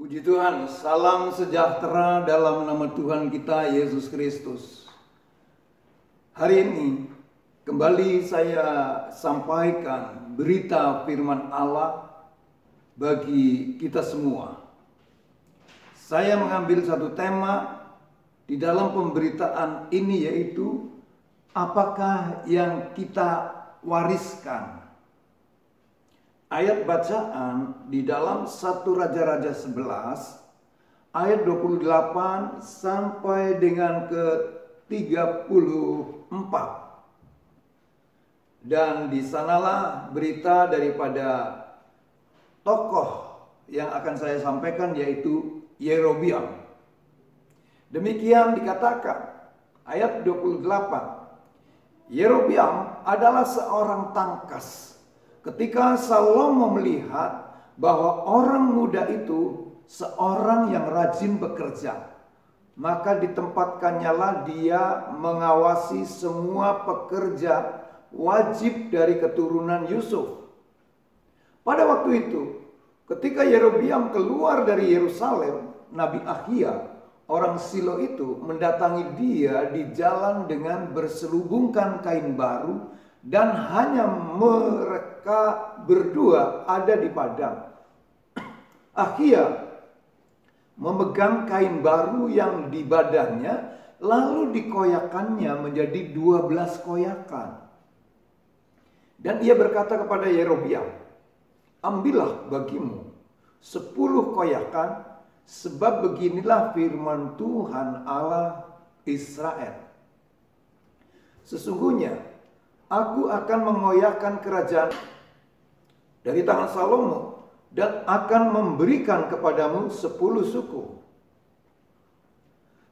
Puji Tuhan, salam sejahtera dalam nama Tuhan kita Yesus Kristus. Hari ini kembali saya sampaikan berita firman Allah bagi kita semua. Saya mengambil satu tema di dalam pemberitaan ini, yaitu apakah yang kita wariskan. Ayat bacaan di dalam 1 Raja-Raja 11 ayat 28 sampai dengan ke 34. Dan di sanalah berita daripada tokoh yang akan saya sampaikan, yaitu Yerobiam. Demikian dikatakan ayat 28. Yerobiam adalah seorang tangkas. Ketika Salomo melihat bahwa orang muda itu seorang yang rajin bekerja, maka ditempatkannya dia mengawasi semua pekerja wajib dari keturunan Yusuf. Pada waktu itu, ketika Yerobiam keluar dari Yerusalem, Nabi Ahia, orang Silo itu, mendatangi dia di jalan dengan berselubungkan kain baru, dan hanya mereka berdua ada di padang. Ahia memegang kain baru yang di badannya, lalu dikoyakannya menjadi 12 koyakan. Dan ia berkata kepada Yerobiam, ambillah bagimu 10 koyakan, sebab beginilah firman Tuhan Allah Israel. Sesungguhnya aku akan mengoyakkan kerajaan dari tangan Salomo dan akan memberikan kepadamu 10 suku.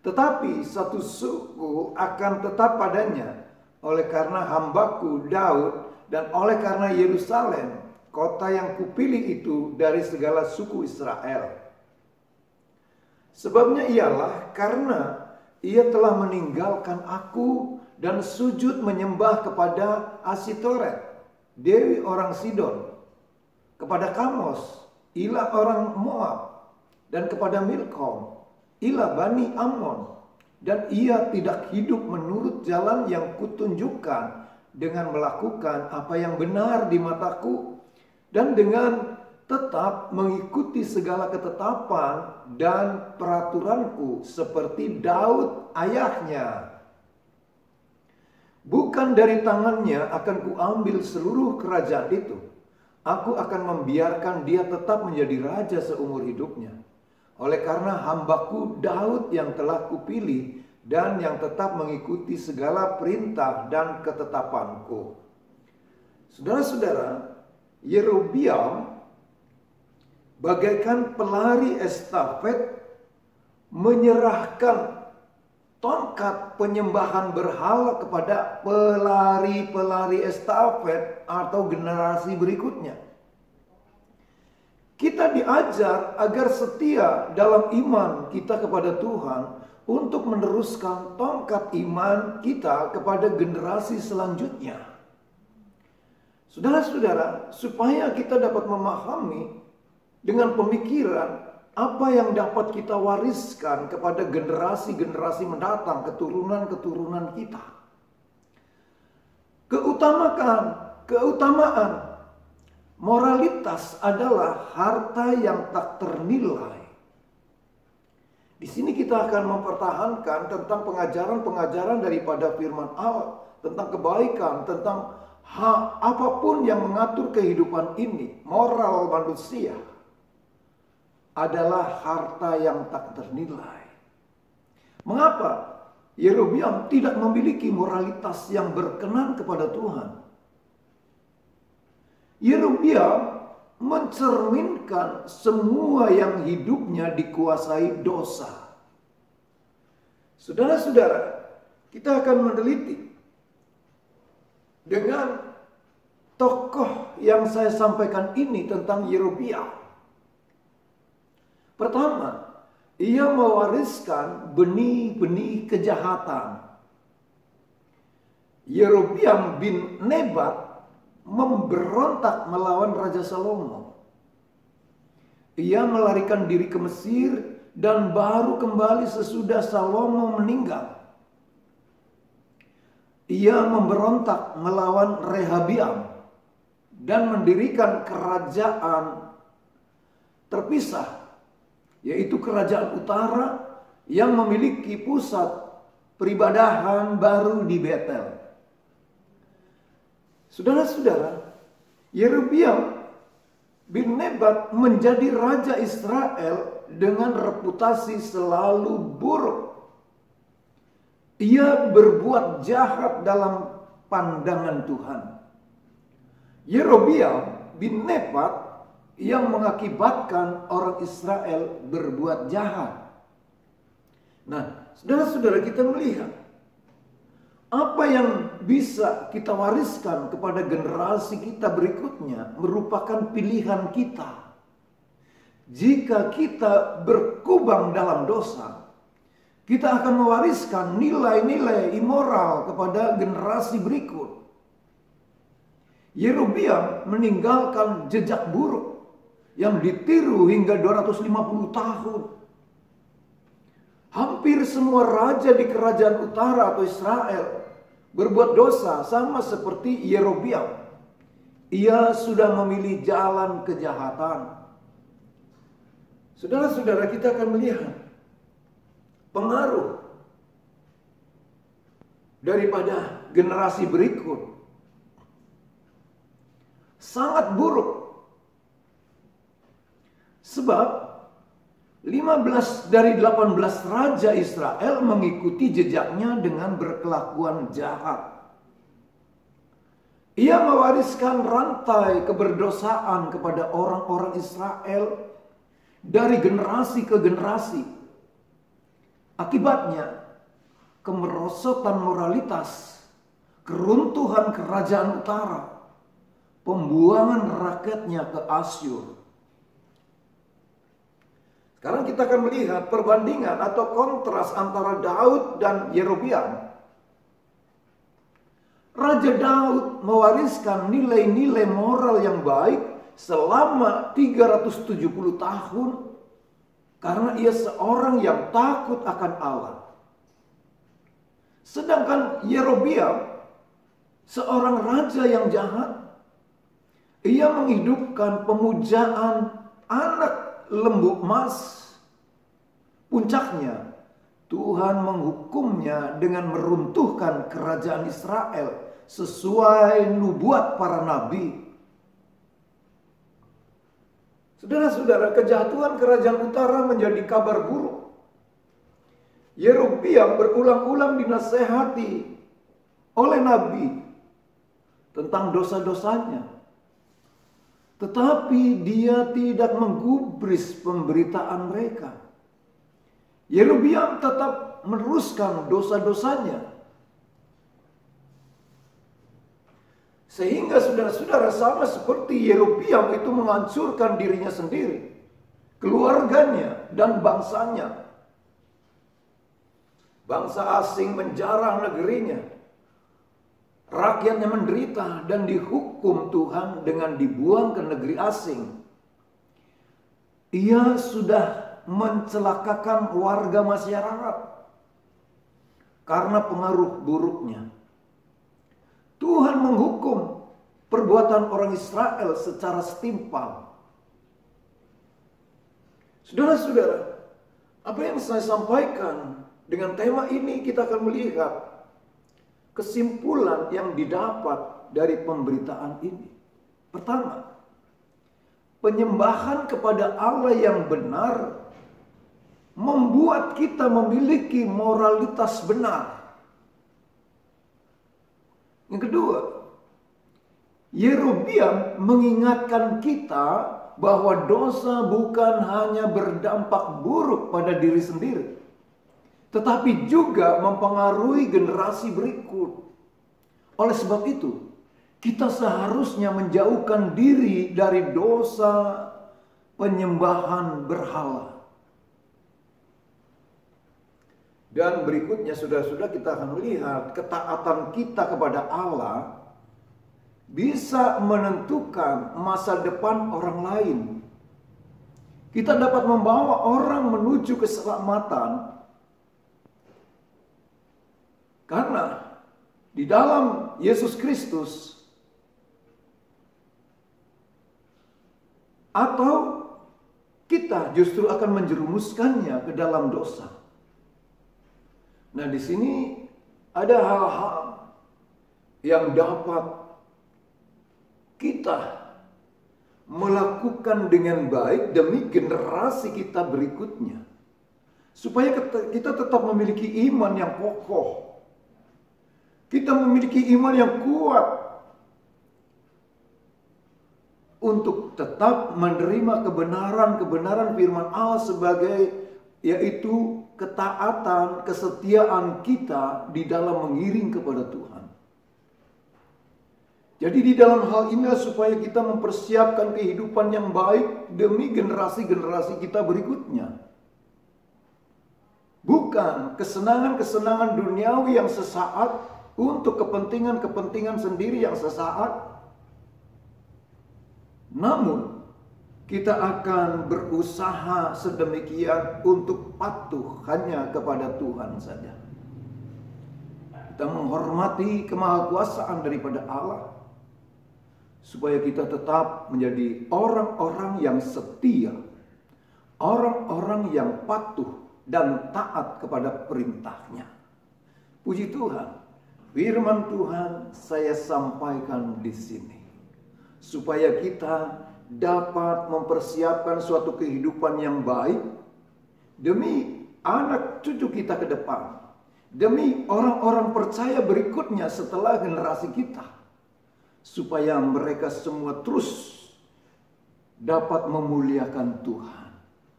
Tetapi satu suku akan tetap padanya, oleh karena hambaku Daud dan oleh karena Yerusalem, kota yang kupilih itu dari segala suku Israel. Sebabnya ialah karena ia telah meninggalkan aku dan sujud menyembah kepada Asitoret, dewi orang Sidon, kepada Kamos, ilah orang Moab, dan kepada Milkom, ilah Bani Ammon. Dan ia tidak hidup menurut jalan yang kutunjukkan, dengan melakukan apa yang benar di mataku, dan dengan tetap mengikuti segala ketetapan dan peraturanku seperti Daud ayahnya. Bukan dari tangannya akan kuambil seluruh kerajaan itu. Aku akan membiarkan dia tetap menjadi raja seumur hidupnya. Oleh karena hambaku Daud yang telah kupilih dan yang tetap mengikuti segala perintah dan ketetapanku. Saudara-saudara, Yerobiam bagaikan pelari estafet menyerahkan tongkat penyembahan berhala kepada pelari-pelari estafet atau generasi berikutnya. Kita diajar agar setia dalam iman kita kepada Tuhan untuk meneruskan tongkat iman kita kepada generasi selanjutnya. Saudara-saudara, supaya kita dapat memahami dengan pemikiran apa yang dapat kita wariskan kepada generasi-generasi mendatang, keturunan-keturunan kita. Keutamaan moralitas adalah harta yang tak ternilai. Di sini kita akan mempertahankan tentang pengajaran-pengajaran daripada firman Allah, tentang kebaikan, tentang apapun yang mengatur kehidupan ini, moral manusia adalah harta yang tak ternilai. Mengapa Yerobiam tidak memiliki moralitas yang berkenan kepada Tuhan? Yerobiam mencerminkan semua yang hidupnya dikuasai dosa. Saudara-saudara, kita akan meneliti dengan tokoh yang saya sampaikan ini tentang Yerobiam. Pertama, ia mewariskan benih-benih kejahatan. Yerobiam bin Nebat memberontak melawan Raja Salomo. Ia melarikan diri ke Mesir dan baru kembali sesudah Salomo meninggal. Ia memberontak melawan Rehabiam dan mendirikan kerajaan terpisah, yaitu kerajaan utara yang memiliki pusat peribadahan baru di Betel. Saudara-saudara, Yerobeam bin Nebat menjadi raja Israel dengan reputasi selalu buruk. Ia berbuat jahat dalam pandangan Tuhan. Yerobeam bin Nebat yang mengakibatkan orang Israel berbuat jahat. Nah, saudara-saudara, kita melihat apa yang bisa kita wariskan kepada generasi kita berikutnya merupakan pilihan kita. Jika kita berkubang dalam dosa, kita akan mewariskan nilai-nilai immoral kepada generasi berikut. Yerobeam meninggalkan jejak buruk yang ditiru hingga 250 tahun. Hampir semua raja di kerajaan utara atau Israel berbuat dosa sama seperti Yerobeam. Ia sudah memilih jalan kejahatan. Saudara-saudara, kita akan melihat pengaruh daripada generasi berikut sangat buruk. Sebab 15 dari 18 raja Israel mengikuti jejaknya dengan berkelakuan jahat. Ia mewariskan rantai keberdosaan kepada orang-orang Israel dari generasi ke generasi. Akibatnya, kemerosotan moralitas, keruntuhan kerajaan utara, pembuangan rakyatnya ke Asyur. Sekarang kita akan melihat perbandingan atau kontras antara Daud dan Yerobeam. Raja Daud mewariskan nilai-nilai moral yang baik selama 370 tahun karena ia seorang yang takut akan Allah. Sedangkan Yerobeam seorang raja yang jahat. Ia menghidupkan pemujaan anak lembu emas. Puncaknya, Tuhan menghukumnya dengan meruntuhkan kerajaan Israel sesuai nubuat para nabi. Saudara-saudara, kejatuhan kerajaan utara menjadi kabar buruk. Yerobeam berulang-ulang dinasehati oleh nabi tentang dosa-dosanya. Tetapi dia tidak menggubris pemberitaan mereka. Yerobeam tetap meneruskan dosa-dosanya. Sehingga saudara-saudara, sama seperti Yerobeam itu menghancurkan dirinya sendiri, keluarganya dan bangsanya. Bangsa asing menjarah negerinya. Rakyatnya menderita dan dihukum Tuhan dengan dibuang ke negeri asing. Ia sudah mencelakakan warga masyarakat karena pengaruh buruknya. Tuhan menghukum perbuatan orang Israel secara setimpal. Saudara-saudara, apa yang saya sampaikan dengan tema ini, kita akan melihat kesimpulan yang didapat dari pemberitaan ini. Pertama, penyembahan kepada Allah yang benar membuat kita memiliki moralitas benar. Yang kedua, Yerobeam mengingatkan kita bahwa dosa bukan hanya berdampak buruk pada diri sendiri, tetapi juga mempengaruhi generasi berikut. Oleh sebab itu, kita seharusnya menjauhkan diri dari dosa penyembahan berhala. Dan berikutnya, saudara-saudara, kita akan melihat ketaatan kita kepada Allah bisa menentukan masa depan orang lain. Kita dapat membawa orang menuju keselamatan karena di dalam Yesus Kristus, atau kita justru akan menjerumuskannya ke dalam dosa. Nah, di sini ada hal-hal yang dapat kita melakukan dengan baik demi generasi kita berikutnya. Supaya kita tetap memiliki iman yang kokoh. Kita memiliki iman yang kuat untuk tetap menerima kebenaran firman Allah sebagai yaitu ketaatan, kesetiaan kita di dalam mengiring kepada Tuhan. Jadi di dalam hal ini supaya kita mempersiapkan kehidupan yang baik demi generasi-generasi kita berikutnya. Bukan kesenangan-kesenangan duniawi yang sesaat untuk kepentingan-kepentingan sendiri yang sesaat. Namun kita akan berusaha sedemikian untuk patuh hanya kepada Tuhan saja. Kita menghormati kemahakuasaan daripada Allah, supaya kita tetap menjadi orang-orang yang setia, orang-orang yang patuh dan taat kepada perintahnya. Puji Tuhan, firman Tuhan saya sampaikan di sini, supaya kita dapat mempersiapkan suatu kehidupan yang baik demi anak cucu kita ke depan, demi orang-orang percaya berikutnya setelah generasi kita, supaya mereka semua terus dapat memuliakan Tuhan.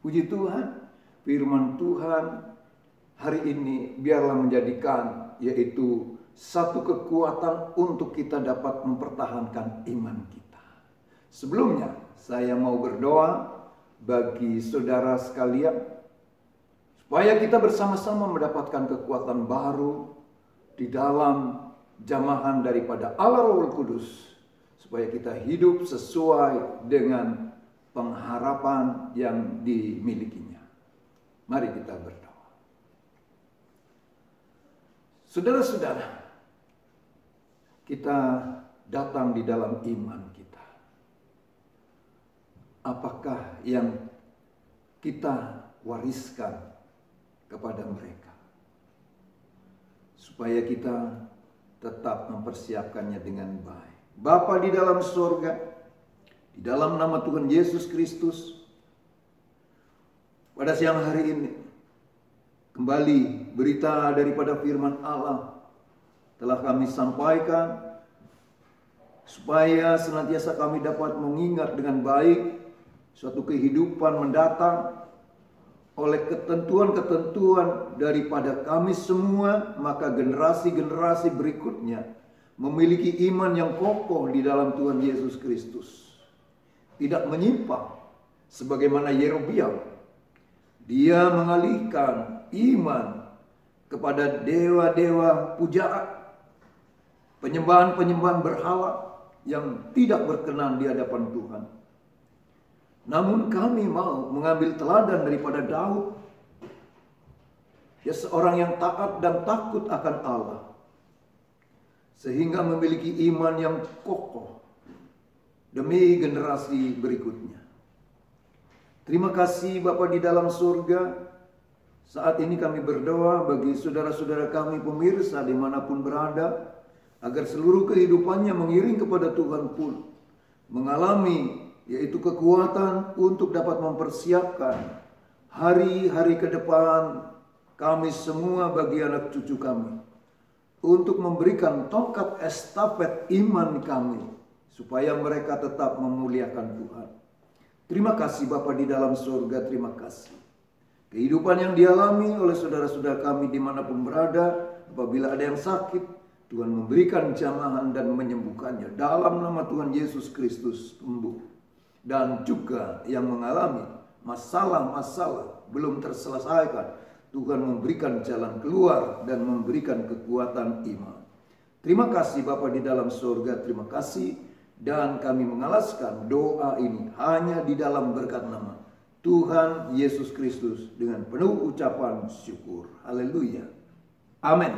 Puji Tuhan, firman Tuhan hari ini biarlah menjadikan yaitu satu kekuatan untuk kita dapat mempertahankan iman kita. Sebelumnya saya mau berdoa bagi saudara sekalian, supaya kita bersama-sama mendapatkan kekuatan baru di dalam jamahan daripada Allah Roh Kudus, supaya kita hidup sesuai dengan pengharapan yang dimilikinya. Mari kita berdoa. Saudara-saudara, kita datang di dalam iman kita. Apakah yang kita wariskan kepada mereka, supaya kita tetap mempersiapkannya dengan baik. Bapa di dalam surga, di dalam nama Tuhan Yesus Kristus, pada siang hari ini kembali berita daripada firman Allah telah kami sampaikan, supaya senantiasa kami dapat mengingat dengan baik suatu kehidupan mendatang oleh ketentuan-ketentuan daripada kami semua, maka generasi-generasi berikutnya memiliki iman yang kokoh di dalam Tuhan Yesus Kristus. Tidak menyimpang sebagaimana Yerobeam. Dia mengalihkan iman kepada dewa-dewa pujaan, penyembahan-penyembahan berhala yang tidak berkenan di hadapan Tuhan. Namun kami mau mengambil teladan daripada Daud, ya, seorang yang taat dan takut akan Allah, sehingga memiliki iman yang kokoh demi generasi berikutnya. Terima kasih Bapa di dalam surga. Saat ini kami berdoa bagi saudara-saudara kami pemirsa dimanapun berada, agar seluruh kehidupannya mengiring kepada Tuhan pun mengalami yaitu kekuatan untuk dapat mempersiapkan hari-hari ke depan kami semua bagi anak cucu kami, untuk memberikan tongkat estafet iman kami, supaya mereka tetap memuliakan Tuhan. Terima kasih Bapa di dalam surga, terima kasih. Kehidupan yang dialami oleh saudara-saudara kami dimanapun berada, apabila ada yang sakit, Tuhan memberikan jamahan dan menyembuhkannya. Dalam nama Tuhan Yesus Kristus sembuh. Dan juga yang mengalami masalah-masalah belum terselesaikan, Tuhan memberikan jalan keluar dan memberikan kekuatan iman. Terima kasih Bapa di dalam surga, terima kasih. Dan kami mengalaskan doa ini hanya di dalam berkat nama Tuhan Yesus Kristus dengan penuh ucapan syukur. Haleluya. Amin.